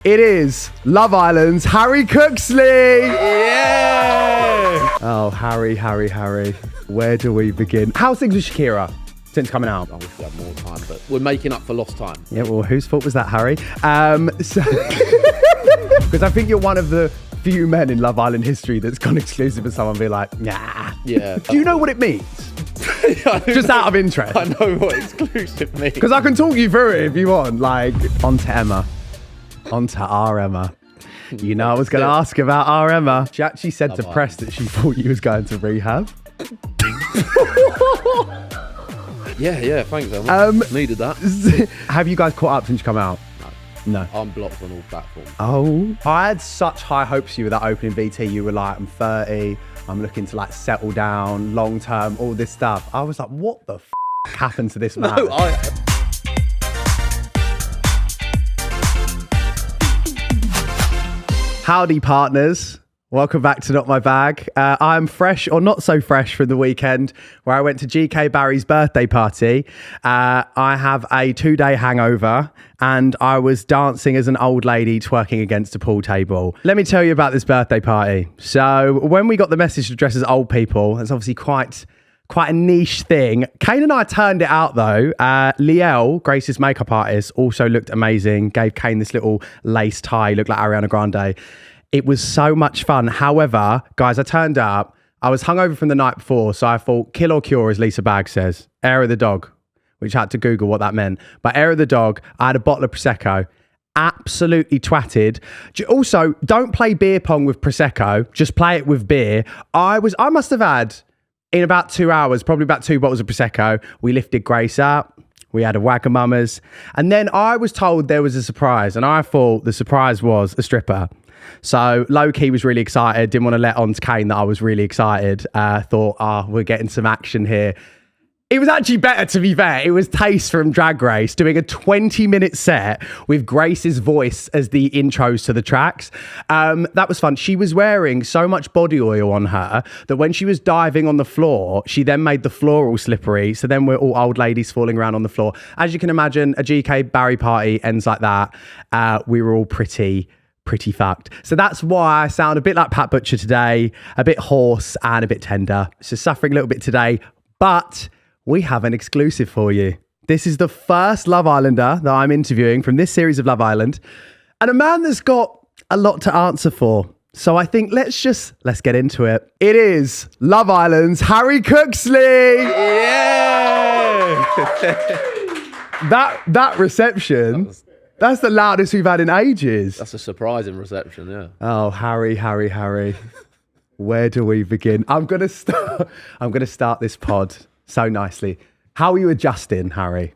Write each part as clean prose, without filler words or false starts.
It is Love Island's Harry Cooksley. Yeah! Oh, Harry. Where do we begin? How's things with Shakira since coming out? I wish we had more time, but we're making up for lost time. Yeah, well, whose fault was that, Harry? Because I think you're one of the few men in Love Island history that's gone exclusive with someone being like, nah. Yeah. Do you know what it means? Just out of interest. I know what exclusive means. Because I can talk you through it if you want. Like, on to Emma. On to our Emma. You know I was going to ask about our Emma. She actually said to press that she thought you was going to rehab. Yeah, thanks, Emma. Needed that. Have you guys caught up since you come out? No. I'm blocked on all platforms. Oh. I had such high hopes for you with that opening VT. You were like, I'm 30. I'm looking to like settle down, long term, all this stuff. I was like, what the happened to this man? No, Howdy, partners. Welcome back to Not My Bag. I'm fresh or not so fresh from the weekend where I went to GK Barry's birthday party. I have a 2-day hangover and I was dancing as an old lady twerking against a pool table. Let me tell you about this birthday party. So when we got the message to dress as old people, it's obviously quite a niche thing. Kane and I turned it out though. Liel, Grace's makeup artist, also looked amazing. Gave Kane this little lace tie, looked like Ariana Grande. It was so much fun. However, guys, I turned up. I was hungover from the night before, so I thought kill or cure, as Lisa Bagg says. Air of the dog, which I had to Google what that meant. But air of the dog, I had a bottle of Prosecco. Absolutely twatted. Also, don't play beer pong with Prosecco. Just play it with beer. I must have had, in about 2 hours, probably about 2 bottles of Prosecco. We lifted Grace up. We had a Wagamama's. And then I was told there was a surprise. And I thought the surprise was a stripper. So low-key was really excited. Didn't want to let on to Kane that I was really excited. Thought, we're getting some action here. It was actually better, to be fair. It was Taste from Drag Race doing a 20-minute set with Grace's voice as the intros to the tracks. That was fun. She was wearing so much body oil on her that when she was diving on the floor, she then made the floor all slippery. So then we're all old ladies falling around on the floor. As you can imagine, a GK Barry party ends like that. We were all pretty fucked. So that's why I sound a bit like Pat Butcher today, a bit hoarse and a bit tender. So suffering a little bit today, but we have an exclusive for you. This is the first Love Islander that I'm interviewing from this series of Love Island, and a man that's got a lot to answer for. So I think let's get into it. It is Love Island's Harry Cooksley. Yeah! That reception... That's the loudest we've had in ages. That's a surprising reception, yeah. Oh, Harry. Where do we begin? I'm gonna start this pod so nicely. How are you adjusting, Harry,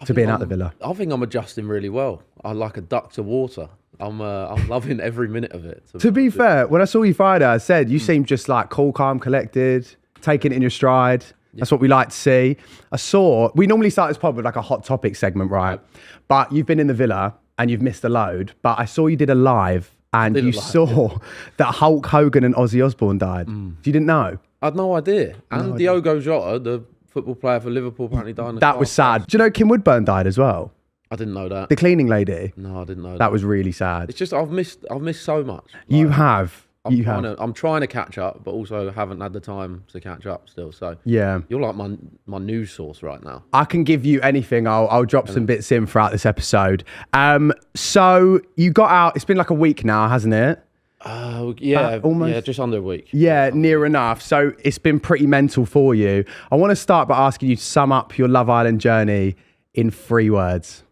to being out the villa? I think I'm adjusting really well. I like a duck to water. I'm loving every minute of it. To be fair, when I saw you Friday, I said you seemed just like cool, calm, collected, taking it in your stride. That's what we like to see. We normally start this pod with like a hot topic segment, right? But you've been in the villa and you've missed a load. But I saw you did a live and you saw that Hulk Hogan and Ozzy Osbourne died. You didn't know? I had no idea. And Diogo Jota, the football player for Liverpool, apparently died. That was sad. Do you know Kim Woodburn died as well? I didn't know that. The cleaning lady? No, I didn't know that. That was really sad. It's just I've missed so much. You have. I'm trying to catch up, but also haven't had the time to catch up still. So yeah, you're like my news source right now. I can give you anything. I'll drop some bits in throughout this episode. So you got out. It's been like a week now, hasn't it? Almost. Yeah, just under a week. Yeah, near enough. So it's been pretty mental for you. I want to start by asking you to sum up your Love Island journey in 3 words.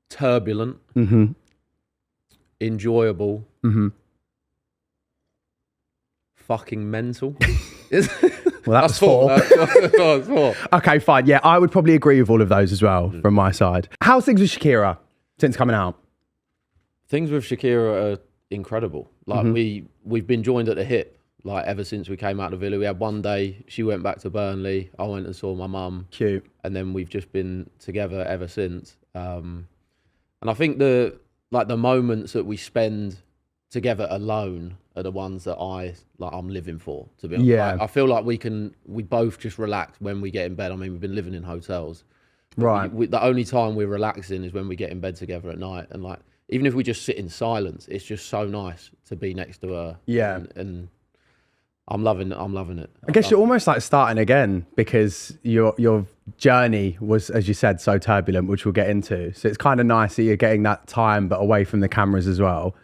Turbulent. Mm-hmm. Enjoyable. Mm-hmm. Fucking mental. Well, that's 4. That's 4. Okay, fine. Yeah, I would probably agree with all of those as well from my side. How's things with Shakira since coming out? Things with Shakira are incredible. Like we've been joined at the hip. Like ever since we came out of the villa, we had one day. She went back to Burnley. I went and saw my mum. Cute. And then we've just been together ever since. And I think the moments that we spend together alone are the ones that I'm living for, to be honest. Yeah. I feel like we both just relax when we get in bed. I mean, we've been living in hotels Right. The only time we're relaxing is when we get in bed together at night, and like even if we just sit in silence, it's just so nice to be next to her. Yeah. And I'm loving it. I guess you're almost like starting again because your journey was, as you said, so turbulent, which we'll get into. So it's kind of nice that you're getting that time, but away from the cameras as well.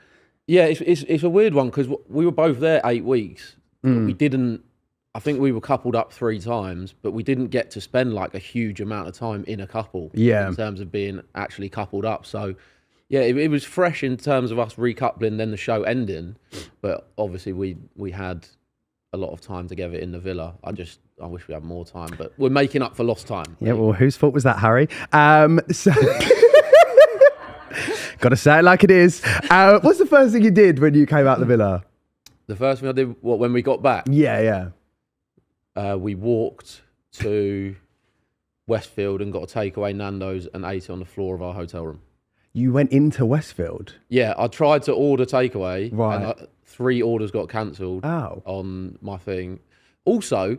Yeah, it's a weird one because we were both there 8 weeks. But we didn't. I think we were coupled up 3 times, but we didn't get to spend like a huge amount of time in a couple. Yeah. In terms of being actually coupled up. So, yeah, it was fresh in terms of us recoupling, then the show ending. But obviously we had a lot of time together in the villa. I wish we had more time, but we're making up for lost time. Yeah, well, whose fault was that, Harry? So gotta say it like it is. What's the first thing you did when you came out the villa? The first thing I did, when we got back? Yeah. We walked to Westfield and got a takeaway Nando's and ate it on the floor of our hotel room. You went into Westfield? Yeah, I tried to order takeaway. Right. And 3 orders got cancelled on my thing. Also,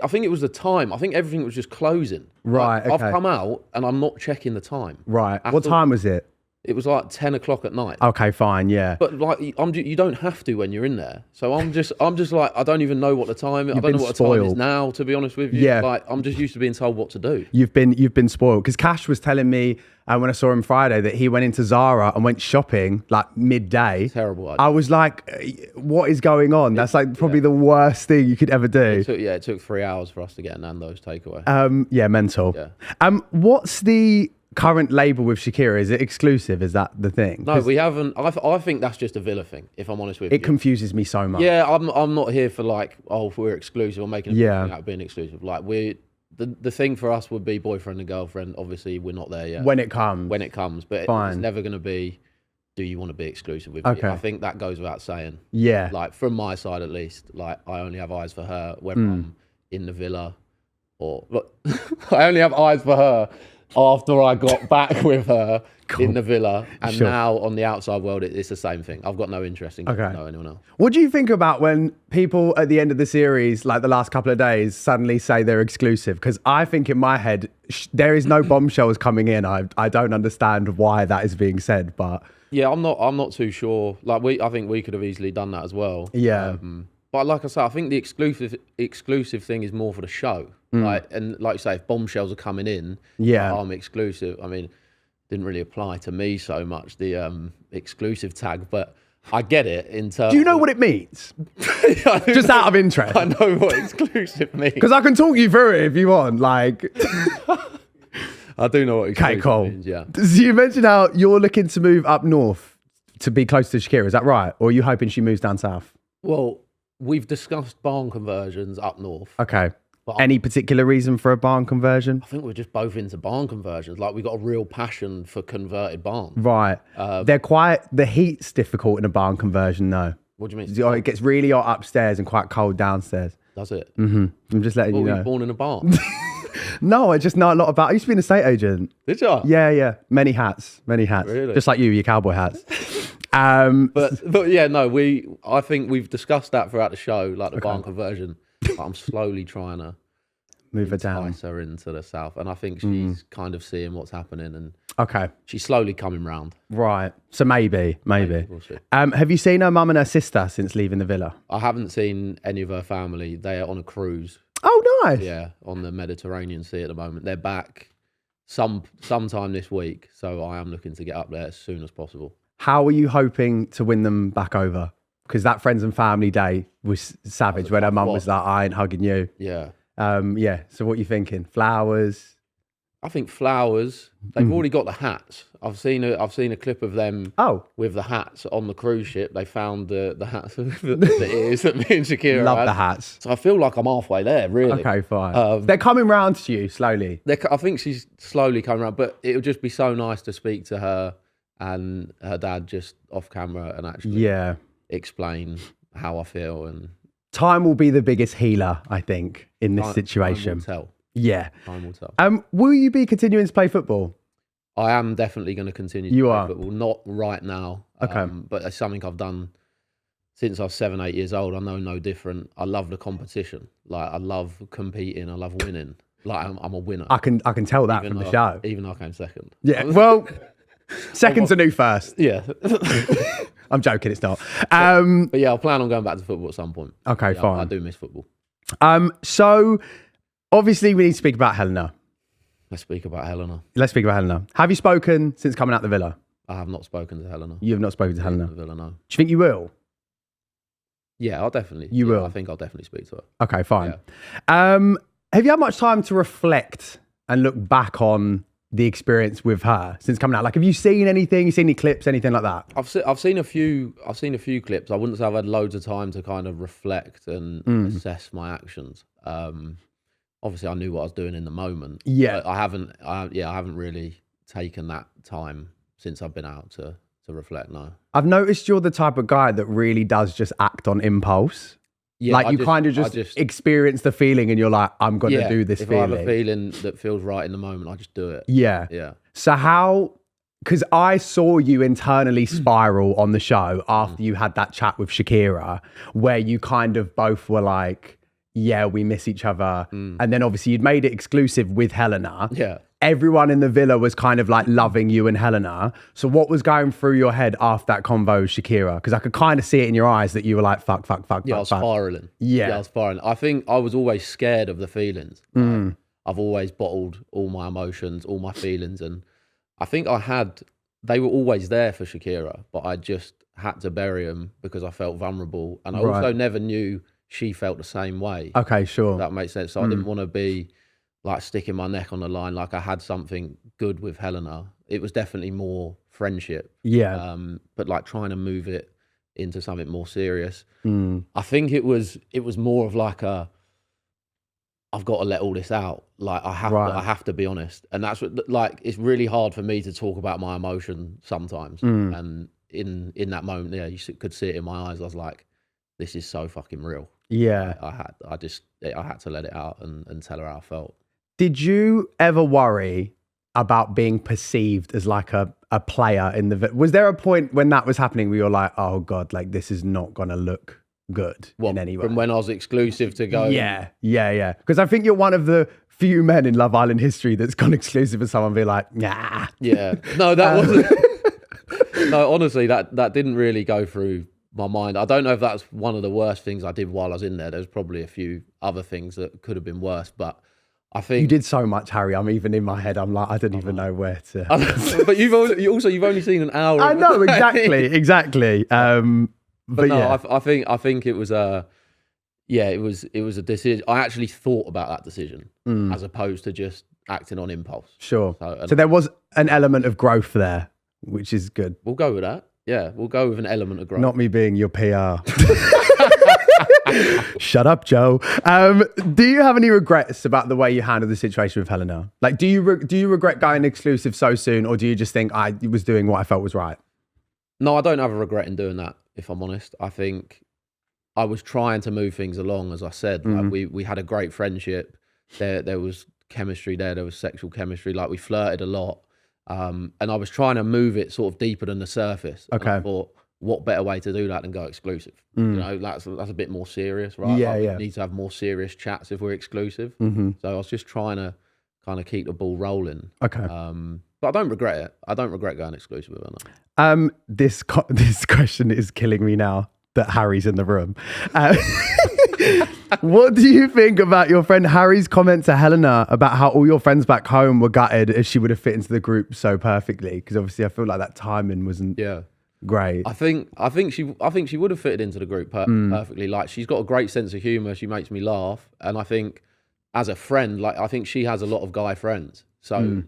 I think it was the time. I think everything was just closing. Right, Like, okay. I've come out and I'm not checking the time. Right. What time was it? It was like 10 o'clock at night. Okay, fine, yeah. But like, you don't have to when you're in there. So I'm just like, I don't even know what the time is. I don't know what the time is now, to be honest with you. Yeah. Like, I'm just used to being told what to do. You've been spoiled because Cash was telling me when I saw him Friday that he went into Zara and went shopping like midday. Terrible idea. I was like, what is going on? That's like probably the worst thing you could ever do. It took 3 hours for us to get a Nando's takeaway. Yeah, mental. Yeah. What's the current label with Shakira? Is it exclusive? Is that the thing? No, we haven't. I think that's just a Villa thing, if I'm honest with you. It confuses me so much. Yeah, I'm not here for like, if we're exclusive or making a big thing out of being exclusive. Like the thing for us would be boyfriend and girlfriend. Obviously, we're not there yet. When it comes. But it's never going to be, do you want to be exclusive with me? I think that goes without saying. Yeah. Like from my side at least, like I only have eyes for her when I'm in the villa, or look, I only have eyes for her after I got back with her in the villa, and now on the outside world, it's the same thing. I've got no interest in getting to know anyone else. What do you think about when people at the end of the series, like the last couple of days, suddenly say they're exclusive? Because I think in my head, there is no bombshells coming in. I don't understand why that is being said, but yeah, I'm not too sure. Like I think we could have easily done that as well. Yeah. But like I say, I think the exclusive thing is more for the show. Like you say, if bombshells are coming in, I'm exclusive. I mean, didn't really apply to me so much, the exclusive tag, but I get it in terms. Do you know what it means? Just out of interest. I know what exclusive means. Because I can talk you through it if you want. Like, I do know what exclusive means, yeah. So you mentioned how you're looking to move up north to be close to Shakira. Is that right? Or are you hoping she moves down south? Well, we've discussed barn conversions up north. Okay. Any particular reason for a barn conversion? I think we're just both into barn conversions. Like, we've got a real passion for converted barns. Right. The heat's difficult in a barn conversion, though. What do you mean? It gets really hot upstairs and quite cold downstairs. Does it? Mm-hmm. I'm just letting you know. Were you born in a barn? No, I just know a lot about. I used to be an estate agent. Did you? Yeah. Many hats. Really? Just like you, your cowboy hats. But yeah, no. I think we've discussed that throughout the show, like the barn conversion. But I'm slowly trying to move her down, entice her into the south, and I think she's kind of seeing what's happening, and she's slowly coming round. Right. So maybe. We'll see. Have you seen her mum and her sister since leaving the villa? I haven't seen any of her family. They are on a cruise. Oh, nice. Yeah, on the Mediterranean Sea at the moment. They're back sometime this week, so I am looking to get up there as soon as possible. How are you hoping to win them back over? Because that friends and family day was savage when her mum was like, I ain't hugging you. Yeah. So what are you thinking? Flowers? I think flowers. They've already got the hats. I've seen a clip of them with the hats on the cruise ship. They found the hats, the ears that me and Shakira Love had. the hats. So I feel like I'm halfway there, really. Okay, fine. They're coming round to you slowly. I think she's slowly coming around, but it would just be so nice to speak to her and her dad just off camera and actually explain how I feel. And time will be the biggest healer, I think, in this situation. Time will tell. Yeah. Time will tell. Will you be continuing to play football? I am definitely going to continue to play football. Not right now. Okay. But it's something I've done since I was 7, 8 years old. I know no different. I love the competition. Like, I love competing. I love winning. Like I'm a winner. I can tell that from the show. Even though I came second. Yeah, well, second's a new first. Yeah. I'm joking, it's not. But yeah, I'll plan on going back to football at some point. Okay, Yeah, fine. I do miss football. So, obviously, we need to speak about Helena. Let's speak about Helena. Let's speak about Helena. Have you spoken since coming out the villa? I have not spoken to Helena. You have not spoken to Helena? The villa, no. Do you think you will? Yeah, I'll definitely. You will? I think I'll definitely speak to her. Okay, fine. Yeah. Have you had much time to reflect and look back on the experience with her since coming out? Like, have you seen anything? You seen any clips, anything like that? I've seen a few clips. I wouldn't say I've had loads of time to kind of reflect and assess my actions. Obviously, I knew what I was doing in the moment. Yeah, but I haven't really taken that time since I've been out to reflect. No, I've noticed you're the type of guy that really does just act on impulse. Yeah, like you kind of just experience the feeling and you're like, I'm going to do this feeling. If I have a feeling that feels right in the moment, I just do it. Yeah. Yeah. So how, because I saw you internally spiral on the show after you had that chat with Shakira, where you kind of both were like, yeah, we miss each other. And then obviously you'd made it exclusive with Helena. Yeah. Everyone in the villa was kind of like loving you and Helena. So what was going through your head after that convo with Shakira? Because I could kind of see it in your eyes that you were like, fuck. Yeah, I was spiraling. Yeah. I was spiraling. I think I was always scared of the feelings. Like, I've always bottled all my emotions, all my feelings. And I think they were always there for Shakira, but I just had to bury them because I felt vulnerable. And I also never knew she felt the same way. Okay, sure. If that makes sense. So I didn't want to be like sticking my neck on the line. Like I had something good with Helena. It was definitely more friendship. Yeah. But like trying to move it into something more serious. I think it was more of like I've got to let all this out. Like I have to be honest. And that's what, like, it's really hard for me to talk about my emotion sometimes. And in that moment, yeah, you could see it in my eyes. I was like, this is so fucking real. Yeah. I had to let it out and tell her how I felt. Did you ever worry about being perceived as like a player in the... Was there a point when that was happening where you're like, oh God, like this is not going to look good in any way? From when I was exclusive to go... Yeah. Because I think you're one of the few men in Love Island history that's gone exclusive with someone and be like, nah. Yeah. No, that wasn't... No, honestly, that didn't really go through my mind. I don't know if that's one of the worst things I did while I was in there. There's probably a few other things that could have been worse, but I think... You did so much, Harry. I'm even in my head. I'm like, I don't even know where to... But you've only seen an hour. I know, exactly. But no, yeah. I think it was a decision. I actually thought about that decision as opposed to just acting on impulse. Sure. So there was an element of growth there, which is good. We'll go with that. Yeah, we'll go with an element of growth. Not me being your PR. Shut up, Joe. Do you have any regrets about the way you handled the situation with Helena? Like, do you regret going exclusive so soon, or do you just think I was doing what I felt was right? No, I don't have a regret in doing that, if I'm honest. I think I was trying to move things along, as I said. Like we had a great friendship. There was chemistry there. There was sexual chemistry. Like we flirted a lot. And I was trying to move it sort of deeper than the surface. Okay. And I thought, what better way to do that than go exclusive? You know, that's a bit more serious, right? Yeah, We need to have more serious chats if we're exclusive. So I was just trying to kind of keep the ball rolling. Okay. But I don't regret it. I don't regret going exclusive with her. This question is killing me now that Harry's in the room. What do you think about your friend Harry's comment to Helena about how all your friends back home were gutted as she would have fit into the group so perfectly? Because obviously I feel like that timing wasn't great. I think she would have fitted into the group perfectly. Like she's got a great sense of humor. She makes me laugh, and I think as a friend, like I think she has a lot of guy friends. So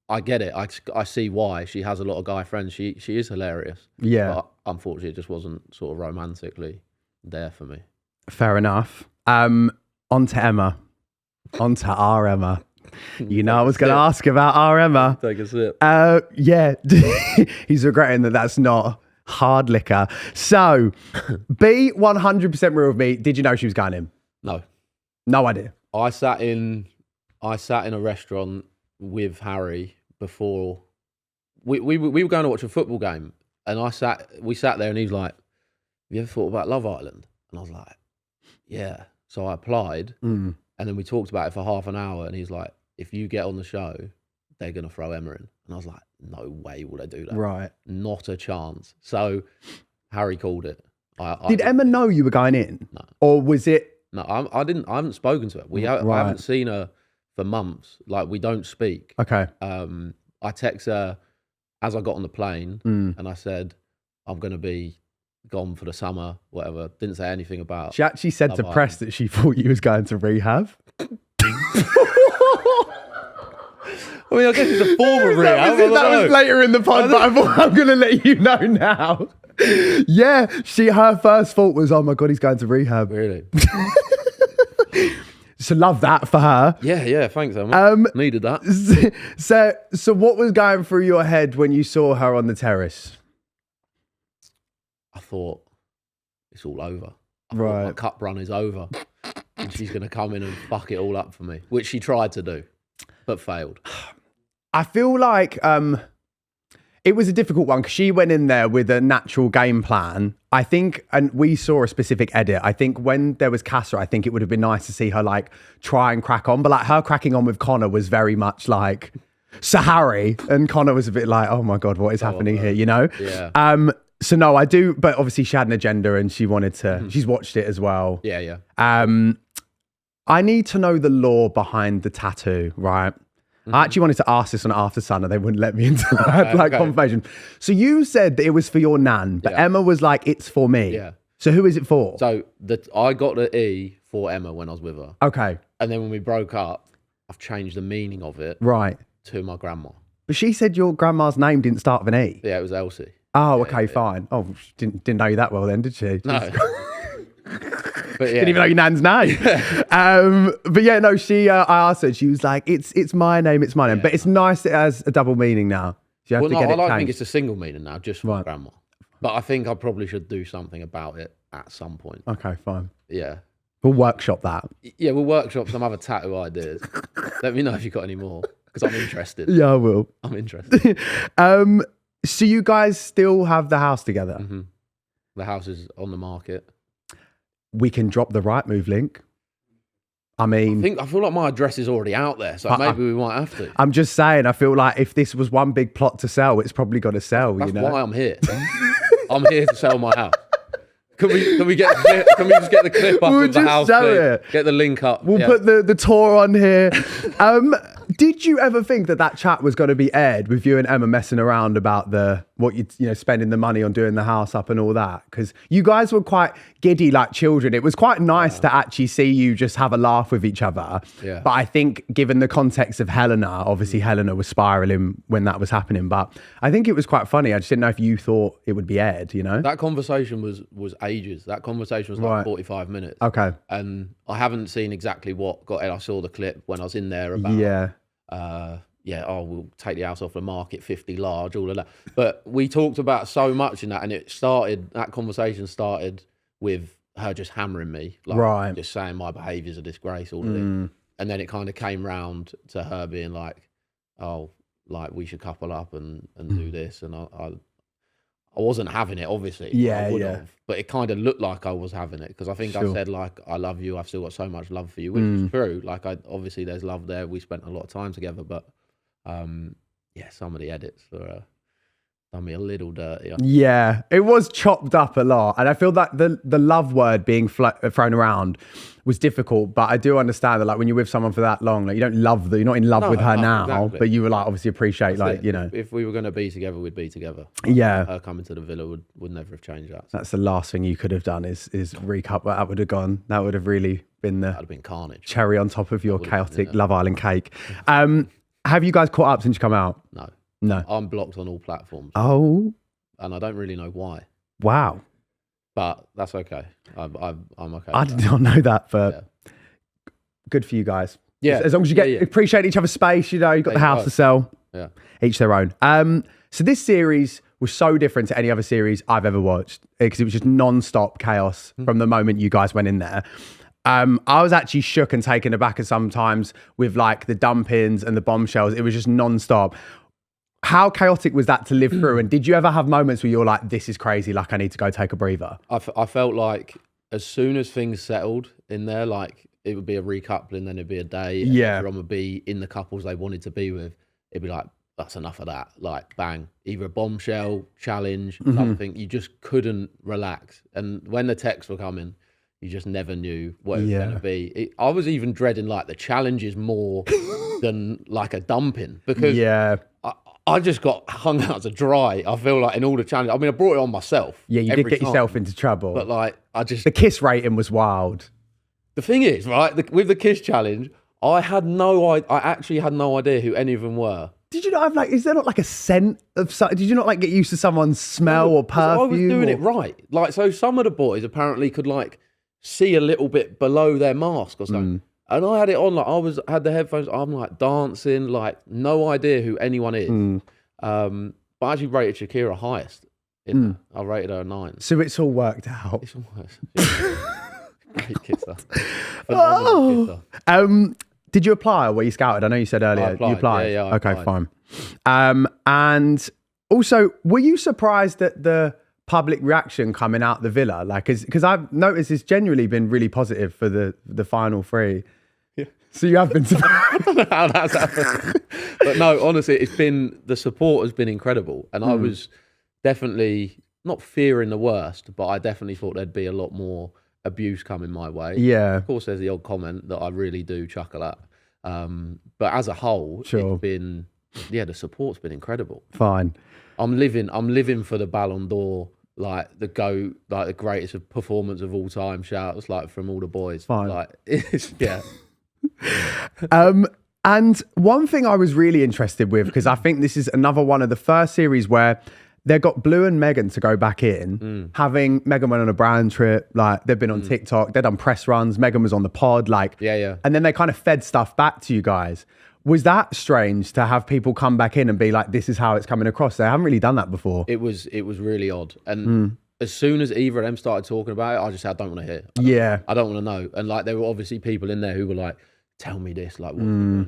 I get it. I see why she has a lot of guy friends. She is hilarious. Yeah. But unfortunately, it just wasn't sort of romantically there for me. Fair enough. On to Emma. On to our Emma. You know I was going to ask about our Emma. Take a sip. Yeah. He's regretting that that's not hard liquor. So, be 100% real with me. Did you know she was going in? No. No idea. I sat in a restaurant with Harry before we were going to watch a football game, and we sat there and he was like, have you ever thought about Love Island? And I was like, yeah. So I applied, and And then we talked about it for half an hour, and he's like, if you get on the show, they're going to throw Emma in. And I was like, no way will they do that. Right. Not a chance. So Harry called it. Did Emma know you were going in? No. Or was it? No, I haven't spoken to her. I haven't seen her for months. Like, we don't speak. Okay. I text her as I got on the plane, and I said, I'm going to be gone for the summer, whatever. Didn't say anything about. She actually said to press that she thought you was going to rehab. I mean, I guess it's a form of rehab. That was later in the pod, but I thought I'm going to let you know now. Yeah, her first thought was, oh my God, he's going to rehab. Really? So love that for her. Yeah, thanks, Emma. Needed that. So what was going through your head when you saw her on the terrace? I thought, it's all over. Right. My cup run is over. And she's going to come in and fuck it all up for me, which she tried to do, but failed. I feel like it was a difficult one because she went in there with a natural game plan. I think, and we saw a specific edit. I think when there was Casa, I think it would have been nice to see her like try and crack on. But like her cracking on with Connor was very much like Harry, and Connor was a bit like, oh my God, what is happening here? You know? Yeah. So no, I do, but obviously she had an agenda and she wanted to, she's watched it as well. Yeah. I need to know the lore behind the tattoo, right? I actually wanted to ask this on After Sun and they wouldn't let me into that confirmation. So you said that it was for your nan, but Emma was like, it's for me. Yeah. So who is it for? So I got the E for Emma when I was with her. Okay. And then when we broke up, I've changed the meaning of it to my grandma. But she said your grandma's name didn't start with an E. Yeah, it was Elsie. Oh, okay, fine. Oh, she didn't know you that well then, did she? No. But Didn't even know your nan's name. But yeah, no, I asked her, she was like, it's my name, it's my name. But it's nice it has a double meaning now. So you have to get it I changed. think it's a single meaning now, just for my grandma. But I think I probably should do something about it at some point. Okay, fine. Yeah. We'll workshop that. Yeah, we'll workshop some other tattoo ideas. Let me know if you've got any more, because I'm interested. Yeah, I will. I'm interested. So you guys still have the house together? Mm-hmm. The house is on the market. We can drop the Rightmove link. I mean, I feel like my address is already out there, so maybe we might have to. I'm just saying, I feel like if this was one big plot to sell, it's probably got to sell. That's why I'm here. I'm here to sell my house. Can we get the clip? Can we just get the clip up of the house? Get the link up. We'll put the tour on here. Did you ever think that chat was going to be aired with you and Emma messing around about what you spending the money on doing the house up and all that? Because you guys were quite giddy like children. It was quite nice to actually see you just have a laugh with each other. Yeah. But I think given the context of Helena, obviously Helena was spiraling when that was happening. But I think it was quite funny. I just didn't know if you thought it would be aired, you know? That conversation was ages. That conversation was like 45 minutes. Okay. And I haven't seen exactly what got aired. I saw the clip when I was in there about... we'll take the house off the market, 50 large, all of that. But we talked about so much in that, and that conversation started with her just hammering me, just saying my behaviour's a disgrace, all of it. And then it kind of came round to her being like, oh, like we should couple up and do this. And I wasn't having it, obviously. I would have, but it kind of looked like I was having it because I think I said like, I love you. I've still got so much love for you, which is true. Like obviously there's love there. We spent a lot of time together, but some of the edits were done me a little dirty. Yeah, it was chopped up a lot. And I feel that the love word being thrown around was difficult, but I do understand that like when you're with someone for that long, like you don't love you're not in love with her now, exactly. But you were like obviously appreciate if we were going to be together, we'd be together. Yeah. Her coming to the villa would never have changed that. So. That's the last thing you could have done is recap. That would have gone. That would have really been that'd have been carnage. Cherry on top of your chaotic Love Island cake. Have you guys caught up since you come out? No. I'm blocked on all platforms. Oh. And I don't really know why. Wow. But that's okay. I'm okay. I did not know that, but good for you guys. Yeah. As long as you appreciate each other's space, you've got the house to sell. Yeah. Each their own. So this series was so different to any other series I've ever watched because it was just non-stop chaos from the moment you guys went in there. I was actually shook and taken aback at sometimes with like the dump-ins and the bombshells. It was just non-stop. How chaotic was that to live through? And did you ever have moments where you're like, this is crazy, like I need to go take a breather? I felt like as soon as things settled in there, like it would be a recoupling, then it'd be a day. Yeah. Everyone would be in the couples they wanted to be with. It'd be like, that's enough of that. Like, bang, either a bombshell, challenge, something. You just couldn't relax. And when the texts were coming, you just never knew what it was going to be. I was even dreading like the challenges more than like a dumping, because I just got hung out to dry. I feel like in all the challenges. I mean, I brought it on myself. Yeah, you did get yourself into trouble. But like, the kiss rating was wild. The thing is, right, with the kiss challenge, I actually had no idea who any of them were. Did you not have like, is there not like a scent of, did you not like get used to someone's smell or perfume? I was doing it right. Like, so some of the boys apparently could like see a little bit below their mask or something. And I had it on, like had the headphones, I'm like dancing, like no idea who anyone is. But I actually rated Shakira highest. I rated her a 9. So it's all worked out. It's almost great kisser. Phenomenal kisser. Did you apply or were you scouted? I know you said earlier you applied. Yeah, okay, fine. And also, were you surprised at the public reaction coming out the villa? Like, because I've noticed it's generally been really positive for the final 3. Yeah. So you have been surprised. I don't know how that's happened. But no, honestly, the support has been incredible. And I was definitely not fearing the worst, but I definitely thought there'd be a lot more abuse coming my way. Yeah. Of course, there's the odd comment that I really do chuckle at. But as a whole, it's been, the support's been incredible. Fine. I'm living for the Ballon d'Or, like the greatest performance of all time shouts, like from all the boys. Fine. Like, it's, yeah. And one thing I was really interested with, because I think this is another one of the first series where they got Blue and Megan to go back in, having Megan went on a brand trip, like they've been on TikTok, they've done press runs, Megan was on the pod, like, and then they kind of fed stuff back to you guys. Was that strange to have people come back in and be like, this is how it's coming across? They haven't really done that before. It was really odd. And as soon as either of them started talking about it, I just said, I don't want to hear. I don't want to know. And like, there were obviously people in there who were like, tell me this, like,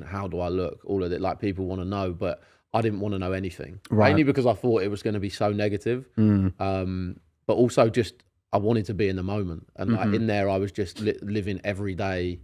how do I look? All of it, like people want to know, but I didn't want to know anything. Right. Mainly because I thought it was going to be so negative. But also just, I wanted to be in the moment. And like in there, I was just living every day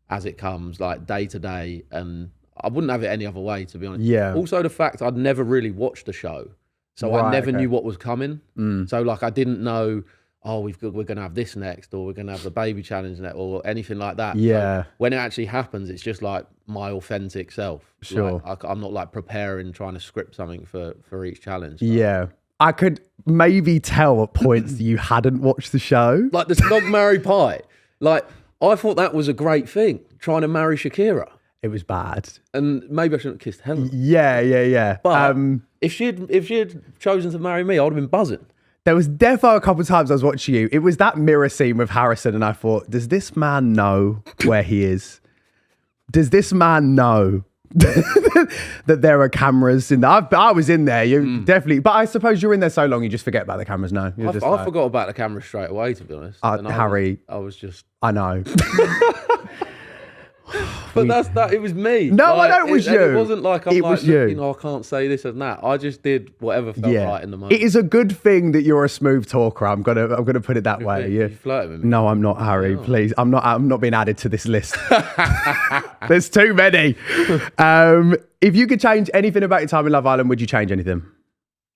as it comes, like day to day. And I wouldn't have it any other way, to be honest. Yeah. Also the fact I'd never really watched the show. So I never knew what was coming. So like, I didn't know, oh, we're going to have this next, or we're going to have the baby challenge next, or anything like that. Yeah. So when it actually happens, it's just like my authentic self. Sure. Like, I'm not like preparing, trying to script something for each challenge. So. Yeah. I could maybe tell at points that you hadn't watched the show. Like the Snog Marry Pie. Like, I thought that was a great thing, trying to marry Shakira. It was bad. And maybe I shouldn't have kissed Helena. Yeah. But if she had chosen to marry me, I would have been buzzing. There was defo a couple of times I was watching you. It was that mirror scene with Harrison, and I thought, does this man know where he is? Does this man know that there are cameras in there? I was in there. You definitely, but I suppose you're in there so long you just forget about the cameras now. I forgot about the cameras straight away, to be honest. Harry, I was just. I know. But it was me. No, like, I know it was you. It wasn't like I'm like, you. I can't say this and that. I just did whatever felt right in the moment. It is a good thing that you're a smooth talker. I'm gonna put it that way. You flirting with me? No, I'm not, Harry. Please, I'm not being added to this list. There's too many. If you could change anything about your time in Love Island, would you change anything?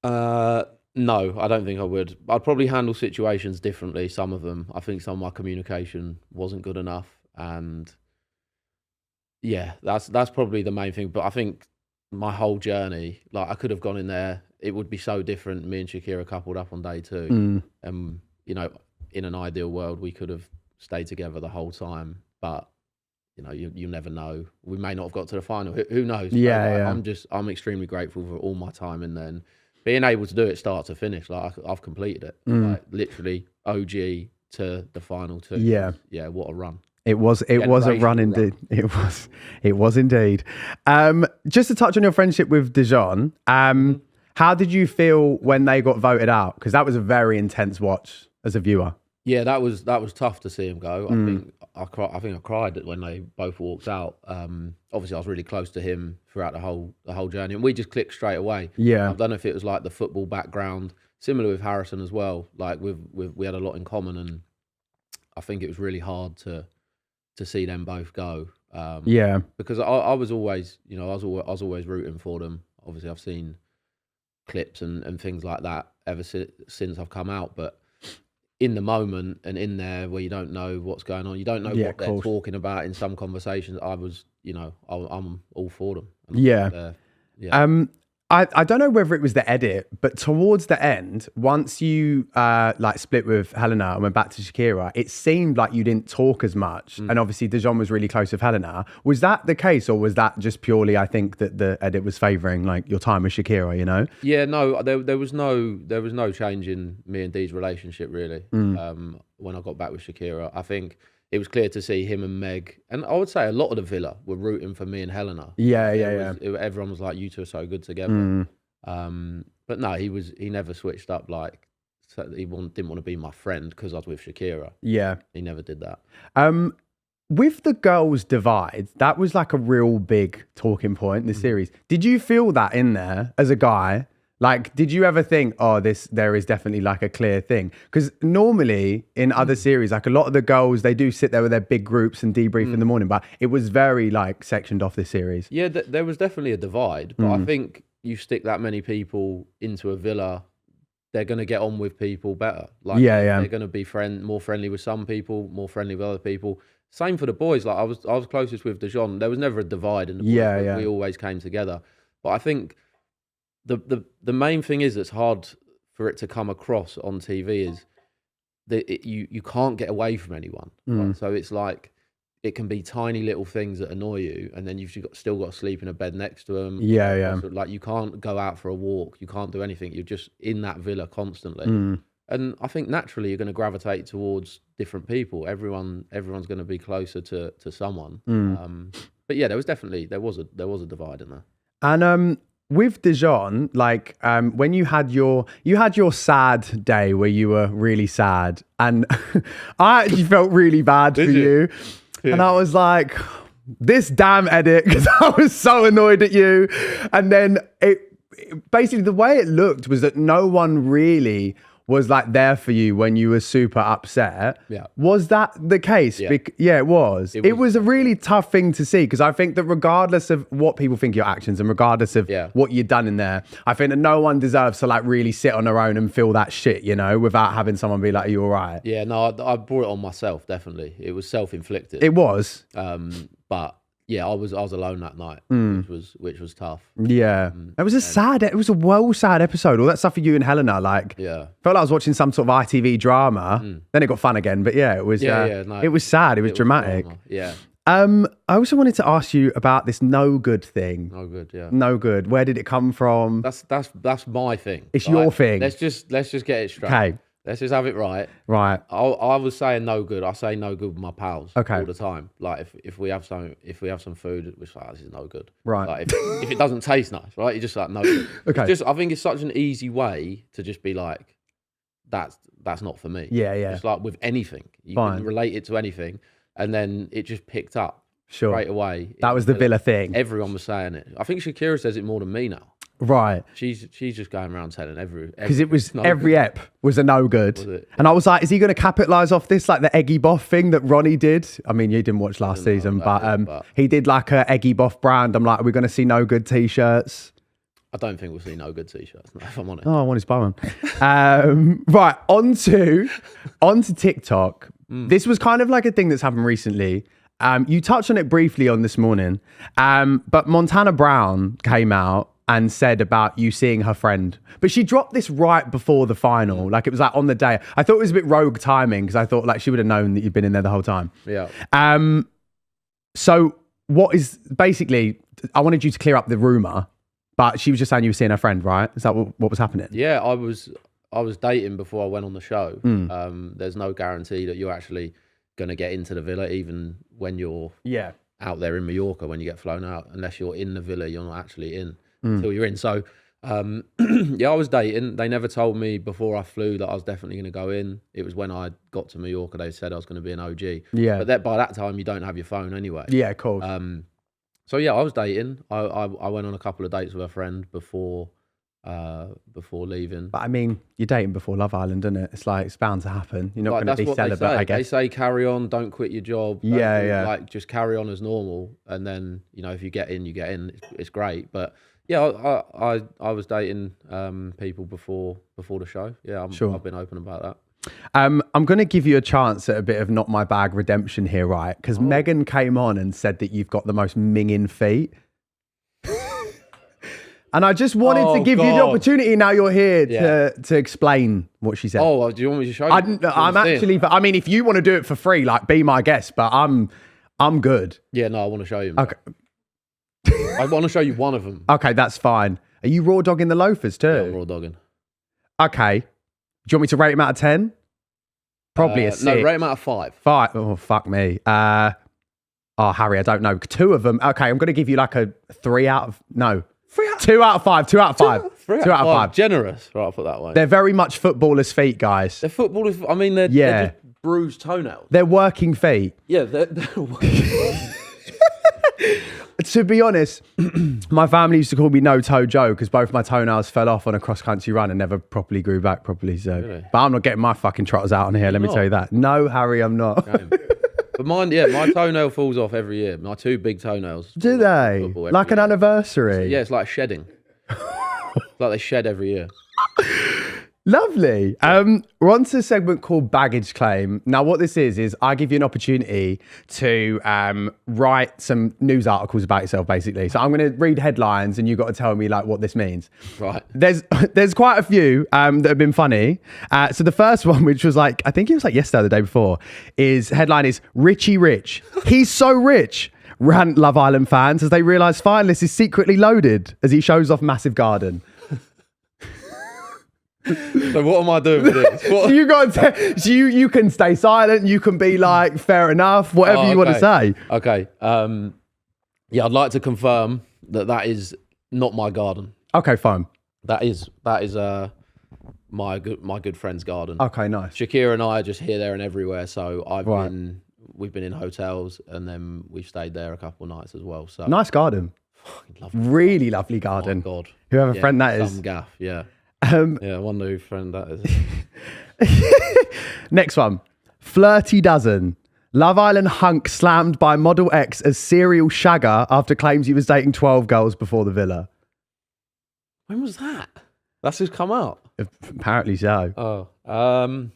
No, I don't think I would. I'd probably handle situations differently. Some of them, I think, some of my communication wasn't good enough, and. Yeah, that's probably the main thing. But I think my whole journey, like I could have gone in there, it would be so different. Me and Shakira coupled up on day 2. You know, in an ideal world, we could have stayed together the whole time. But, you know, you never know. We may not have got to the final. Who knows? Yeah. I'm extremely grateful for all my time in there. And being able to do it start to finish, like I've completed it. Like literally OG to the final 2. Yeah, what a run. It was a run indeed. It was indeed. Just to touch on your friendship with Dijon, how did you feel when they got voted out? Because that was a very intense watch as a viewer. Yeah, that was tough to see him go. I think I cried when they both walked out. Obviously, I was really close to him throughout the whole journey, and we just clicked straight away. Yeah, I don't know if it was like the football background, similar with Harrison as well. Like we had a lot in common, and I think it was really hard to to see them both go. Yeah. Because I was always, I was always rooting for them. Obviously, I've seen clips and things like that ever since I've come out, but in the moment and in there where you don't know what's going on, you don't know what they're talking about in some conversations. I was, I'm all for them. Yeah. I don't know whether it was the edit, but towards the end, once you like split with Helena and went back to Shakira, it seemed like you didn't talk as much. And obviously Dijon was really close with Helena. Was that the case, or was that just purely, I think, that the edit was favouring like your time with Shakira, Yeah, no, there was no change in me and Dee's relationship really. When I got back with Shakira, I think it was clear to see him and Meg, and I would say a lot of the villa were rooting for me and Helena. Everyone was like, "You two are so good together." But no, he never switched up. Like, so he didn't want to be my friend because I was with Shakira. Yeah, he never did that. With the girls' divide, that was like a real big talking point in the series. Did you feel that in there as a guy? Like, did you ever think, there is definitely like a clear thing? Because normally in other series, like a lot of the girls, they do sit there with their big groups and debrief in the morning, but it was very like sectioned off this series. Yeah, there was definitely a divide, but I think you stick that many people into a villa, they're going to get on with people better. Like, they're going to be more friendly with some people, more friendly with other people. Same for the boys. Like I was closest with Dijon. There was never a divide in the boys. We always came together. But I think the main thing is that's hard for it to come across on TV is that you can't get away from anyone. Right? So it's like it can be tiny little things that annoy you, and then you've still got to sleep in a bed next to them. Like you can't go out for a walk. You can't do anything. You're just in that villa constantly. And I think naturally you're going to gravitate towards different people. Everyone's going to be closer to someone. But yeah, there was a divide in there. And with Dijon, like when you had your sad day where you were really sad, and I actually felt really bad for you. And I was like, this damn edit, because I was so annoyed at you. And then basically the way it looked was that no one really was like there for you when you were super upset. Yeah. Was that the case? Yeah, it was. It was a really tough thing to see, because I think that regardless of what people think of your actions and regardless of what you'd done in there, I think that no one deserves to like really sit on their own and feel that shit, without having someone be like, are you all right? Yeah, no, I brought it on myself, definitely. It was self-inflicted. It was. But yeah, I was alone that night, which was tough. Yeah, it was it was a well sad episode. All that stuff for you and Helena, like, felt like I was watching some sort of ITV drama. Then it got fun again, but it was, it was sad. It was dramatic. I also wanted to ask you about this no good thing. No good, yeah. No good. Where did it come from? That's my thing. It's your thing. Let's just get it straight. Okay. Let's just have it right. Right. I was saying no good. I say no good with my pals all the time. Like if we have some food, which like, this is no good. Right. Like if it doesn't taste nice, right? You just like no good. Okay. I think it's such an easy way to just be like, that's not for me. Yeah. It's like with anything, you can relate it to anything, and then it just picked up straight away. That was the villa thing. Everyone was saying it. I think Shakira says it more than me now. Right. She's just going around telling because it was every ep was a no good. And I was like, is he going to capitalize off this, like the Eggy Boff thing that Ronnie did? I mean, you didn't watch last season, but he did like a Eggy Boff brand. I'm like, are we going to see no good t-shirts? I don't think we'll see no good t-shirts, no, if I'm honest. Oh, I want to buy one. Right, onto TikTok. This was kind of like a thing that's happened recently. You touched on it briefly on This Morning, but Montana Brown came out and said about you seeing her friend. But she dropped this right before the final. Like it was like on the day. I thought it was a bit rogue timing, because I thought like she would have known that you'd been in there the whole time. Yeah. So what is basically, I wanted you to clear up the rumor, but she was just saying you were seeing her friend, right? Is that what was happening? Yeah, I was dating before I went on the show. There's no guarantee that you're actually going to get into the villa, even when you're out there in Mallorca, when you get flown out. Unless you're in the villa, you're not actually in until you're in. So, I was dating. They never told me before I flew that I was definitely going to go in. It was when I got to Mallorca, they said I was going to be an OG. Yeah. But by that time, you don't have your phone anyway. Yeah, cool. So, I was dating. I went on a couple of dates with a friend before before leaving. But I mean, you're dating before Love Island, isn't it? It's like, it's bound to happen. You're not Like, going to be celibate, I guess. They say carry on, don't quit your job. Yeah. Like, just carry on as normal. And then, you know, if you get in, you get in. It's great. But yeah, I was dating people before the show. Yeah, I've been open about that. I'm going to give you a chance at a bit of not my bag redemption here, right? Because Megan came on and said that you've got the most minging feet. And I just wanted to give you the opportunity. Now you're here to explain what she said. Oh, do you want me to show you? I'm actually, but I mean, if you want to do it for free, like, be my guest. But I'm good. Yeah, no, I want to show you. Okay. I want to show you one of them. Okay, that's fine. Are you raw dogging the loafers too? Yeah, I'm raw dogging. Okay. Do you want me to rate him out of 10? Probably a 6. No, rate him out of 5. 5. Oh, fuck me. Harry, I don't know. 2 of them. Okay, I'm going to give you like a 3 out of... No. 2 out of 5. 2 out of 5. 2 out of 5. Generous. Right, I'll put that way. They're very much footballers' feet, guys. They're footballers. I mean, they're just bruised toenails. They're working feet. Yeah, they're To be honest, my family used to call me No Toe Joe because both my toenails fell off on a cross-country run and never properly grew back properly. So, really? But I'm not getting my fucking trotters out on here. Let me tell you that. No, Harry, I'm not. But mine, my toenail falls off every year. My 2 big toenails. Do they? Like an anniversary? Yeah, it's like shedding. It's like they shed every year. Lovely. We're on to a segment called Baggage Claim. Now, what this is I give you an opportunity to write some news articles about yourself, basically. So I'm going to read headlines and you've got to tell me like what this means. Right. There's quite a few that have been funny. So the first one, which was like, I think it was like yesterday or the day before, headline is Richie Rich. He's so rich. Rant Love Island fans as they realise finalist is secretly loaded as he shows off massive garden. So what am I doing with this? So you got so you can stay silent. You can be like, fair enough, whatever you want to say. Okay. Yeah, I'd like to confirm that is not my garden. Okay, fine. That is my good friend's garden. Okay, nice. Shakira and I are just here, there, and everywhere. So we've been in hotels and then we've stayed there a couple of nights as well. So nice garden. Lovely. Really lovely garden. Oh my God. Whoever friend that is. Some gaff, yeah. I wonder who friend that is. Next one. Flirty dozen. Love Island hunk slammed by Model X as serial shagger after claims he was dating 12 girls before the villa. When was that? That's just come out. Apparently so. Oh.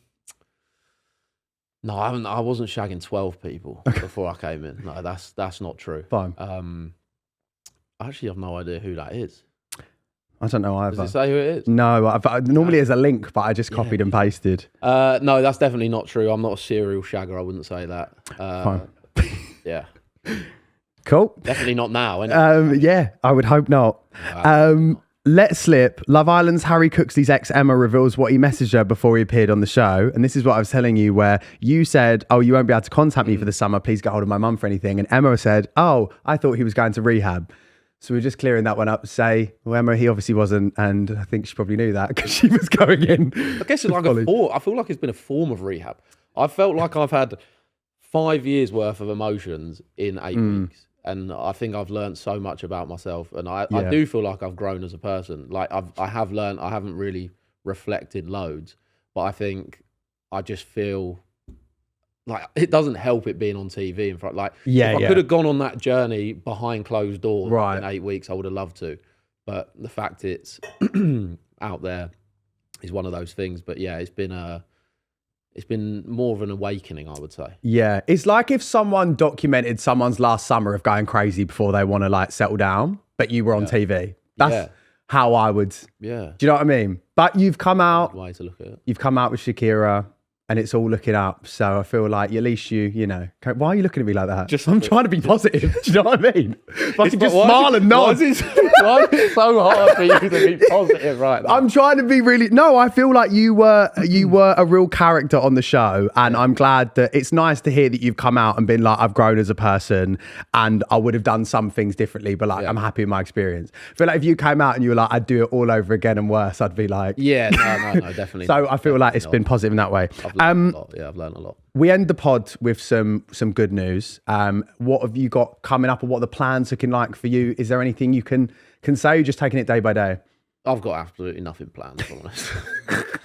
No, I wasn't shagging 12 people before I came in. No, that's not true. Fine. I actually have no idea who that is. I don't know either. Does it say who it is? No, normally there's a link, but I just copied and pasted. No, that's definitely not true. I'm not a serial shagger. I wouldn't say that. Fine. Yeah. Cool. Definitely not now. Yeah, I would hope not. Wow. Let slip. Love Island's Harry Cooksley's ex Emma reveals what he messaged her before he appeared on the show. And this is what I was telling you, where you said, "Oh, you won't be able to contact me for the summer. Please get hold of my mum for anything." And Emma said, "Oh, I thought he was going to rehab." So we're just clearing that one up. Say, well, Emma, he obviously wasn't, and I think she probably knew that because she was going in. I guess it's like I feel like it's been a form of rehab. I felt like I've had 5 years worth of emotions in 8 weeks. And I think I've learned so much about myself, and I do feel like I've grown as a person. Like I have learned. I haven't really reflected loads, but I think I just feel like it doesn't help it being on TV in front. Like if I could have gone on that journey behind closed doors in 8 weeks, I would have loved to. But the fact it's out there is one of those things. But yeah, it's been more of an awakening, I would say. Yeah. It's like if someone documented someone's last summer of going crazy before they want to like settle down, but you were on TV. That's how I would. Yeah. Do you know what I mean? But you've come out. Way to look at it. You've come out with Shakira and it's all looking up. So I feel like at least you know. Why are you looking at me like that? I'm trying to be positive. Do you know what I mean? If I can just smile and nod. Why is it so hard for you to be positive right now? I'm trying to be really... No, I feel like you were a real character on the show, and I'm glad that it's nice to hear that you've come out and been like, I've grown as a person and I would have done some things differently, but like I'm happy with my experience. I feel like if you came out and you were like, I'd do it all over again and worse, I'd be like... Yeah, no, definitely. So I feel like it's been positive in that way. I've learned a lot. Yeah, I've learned a lot. We end the pod with some good news. What have you got coming up, or what the plans looking like for you? Is there anything you can say? You're just taking it day by day? I've got absolutely nothing planned, if I'm honest.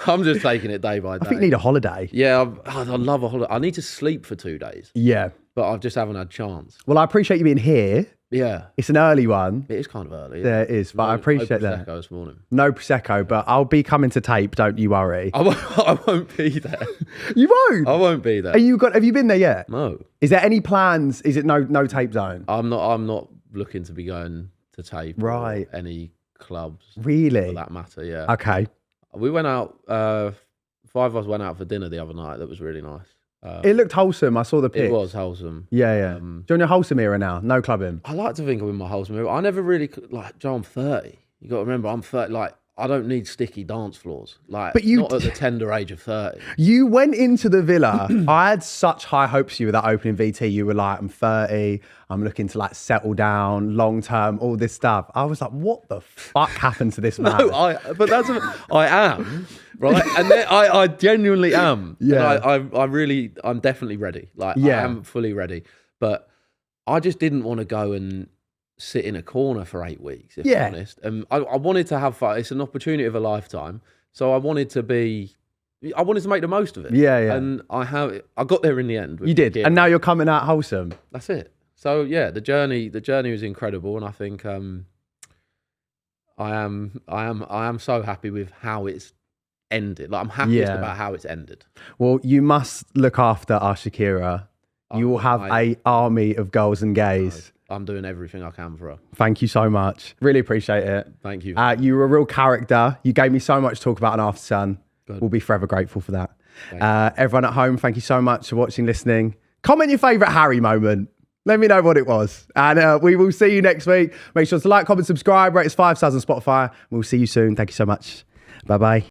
I'm just taking it day by day. I think you need a holiday. Yeah, I love a holiday. I need to sleep for 2 days, Yeah. but I just haven't had chance. Well, I appreciate you being here. Yeah. It's an early one. It is kind of early. Yeah, it is, but I appreciate no that. Prosecco this morning. No Prosecco, but I'll be coming to tape, don't you worry. I won't be there. You won't? I won't be there. Have you been there yet? No. Is there any plans? Is it no tape zone? I'm not looking to be going to tape Right. or any clubs. Really? For that matter, yeah. Okay. We went out, 5 of us went out for dinner the other night. That was really nice. It looked wholesome. I saw the pics. It was wholesome. Yeah. Do you want your wholesome era now? No clubbing. I like to think I'm in my wholesome era. I never really, like, Joe, I'm 30. You got to remember, I'm 30. Like, I don't need sticky dance floors. Like, But you not at the tender age of 30. You went into the villa. I had such high hopes for you with that opening VT. You were like, I'm 30. I'm looking to like settle down long term, all this stuff. I was like, what the fuck happened to this man? No, I am, right? And then I genuinely am. Yeah. And I'm definitely ready. Like, Yeah. I am fully ready. But I just didn't want to go and sit in a corner for 8 weeks, if I'm honest. And I wanted to have fun. It's an opportunity of a lifetime. So I wanted to make the most of it. Yeah. And I got there in the end. You did. And now you're coming out wholesome. That's it. So yeah, the journey was incredible. And I think I am so happy with how it's ended. Like, I'm happiest about how it's ended. Well, you must look after our Shakira. You will have an army of girls and gays. I'm doing everything I can for her. Thank you so much. Really appreciate it. Thank you. You were a real character. You gave me so much to talk about on After Sun. Good. We'll be forever grateful for that. Everyone at home, thank you so much for watching, listening. Comment your favourite Harry moment. Let me know what it was. And we will see you next week. Make sure to like, comment, subscribe, rate us 5 stars on Spotify. We'll see you soon. Thank you so much. Bye-bye.